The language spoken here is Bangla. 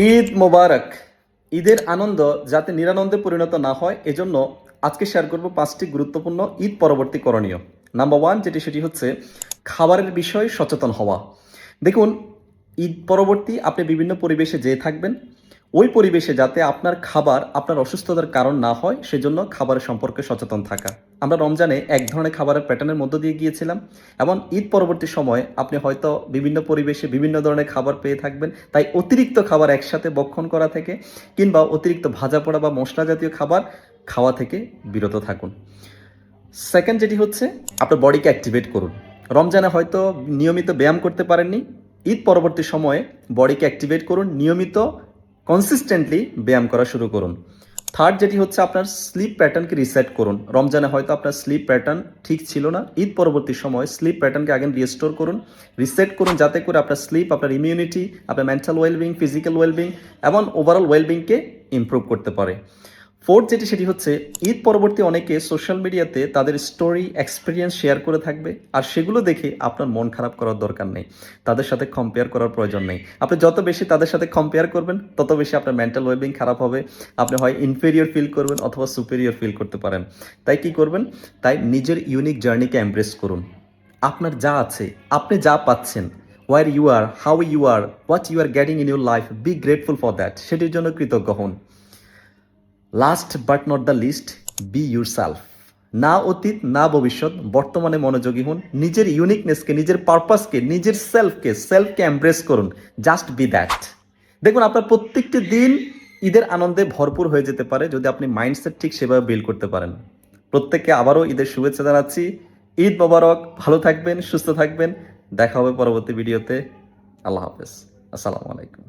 ঈদ মোবারক। ঈদের আনন্দ যাতে নিরানন্দে পরিণত না হয় এজন্য আজকে শেয়ার করব 5টি গুরুত্বপূর্ণ ঈদ পরবর্তী করণীয়। নাম্বার 1 সেটি হচ্ছে খাবারের বিষয়ে সচেতন হওয়া। দেখুন, ঈদ পরবর্তী আপনি বিভিন্ন পরিবেশে যেয়ে থাকবেন। ওই পরিবেশে যাতে আপনার খাবার আপনার অসুস্থতার কারণ না হয় সেজন্য খাবারের সম্পর্কে সচেতন থাকা। আমরা রমজানে এক ধরনের খাবারের প্যাটার্নের মধ্য দিয়ে গিয়েছিলাম এবং ঈদ পরবর্তী সময়ে আপনি হয়তো বিভিন্ন পরিবেশে বিভিন্ন ধরনের খাবার পেয়ে থাকবেন। তাই অতিরিক্ত খাবার একসাথে ভক্ষণ করা থেকে কিংবা অতিরিক্ত ভাজা পোড়া বা মশলা জাতীয় খাবার খাওয়া থেকে বিরত থাকুন। সেকেন্ড যেটি হচ্ছে আপনার বডিকে অ্যাক্টিভেট করুন। রমজানে হয়তো নিয়মিত ব্যায়াম করতে পারেননি, ঈদ পরবর্তী সময়ে বডিকে অ্যাক্টিভেট করুন, নিয়মিত কনসিস্টেন্টলি ব্যায়াম করা শুরু করুন। থার্ড যেটি হচ্ছে আপনার স্লিপ প্যাটার্নকে রিসেট করুন। রমজানে হয়তো আপনার স্লিপ প্যাটার্ন ঠিক ছিল না, ঈদ পরবর্তী সময় স্লিপ প্যাটার্নকে আগেন রিস্টোর করুন, রিসেট করুন, যাতে করে আপনার স্লিপ আপনার ইমিউনিটি, আপনার মেন্টাল ওয়েলবিং, ফিজিক্যাল ওয়েলবিং এবং ওভারঅল ওয়েলবিংকে ইমপ্রুভ করতে পারে। ফোর্থ সেটি হচ্ছে ঈদ পরবর্তী অনেকে সোশ্যাল মিডিয়াতে তাদের স্টোরি এক্সপিরিয়েন্স শেয়ার করে থাকবে, আর সেগুলো দেখে আপনার মন খারাপ করার দরকার নেই, তাদের সাথে কম্পেয়ার করার প্রয়োজন নেই। আপনি যত বেশি তাদের সাথে কম্পেয়ার করবেন তত বেশি আপনার মেন্টাল ওয়েলবিং খারাপ হবে। আপনি হয় ইনফেরিয়র ফিল করবেন অথবা সুপেরিয়র ফিল করতে পারেন। তাই কি করবেন? তাই নিজের ইউনিক জার্নিকে এমব্রেস করুন। আপনার যা আছে, আপনি যা পাচ্ছেন, where you are, how you are, what you are getting in your life, be grateful for that, সেটির জন্য কৃতজ্ঞ হন। Last but not the least, be yourself. না অতীত না ভবিষ্যৎ, বর্তমানে মনোযোগী হন। নিজের ইউনিকনেসকে, নিজের পারপাসকে, নিজের সেলফকে এমব্রেস করুন। Just be that. দেখুন, আপনার প্রত্যেকটি দিন ঈদের আনন্দে ভরপুর হয়ে যেতে পারে যদি আপনি মাইন্ডসেট ঠিক সেভাবে বিল্ড করতে পারেন। প্রত্যেককে আবারও ঈদের শুভেচ্ছা জানাচ্ছি। ঈদ মোবারক। ভালো থাকবেন, সুস্থ থাকবেন। দেখা হবে পরবর্তী ভিডিওতে। আল্লাহ হাফেজ। আসসালামু আলাইকুম।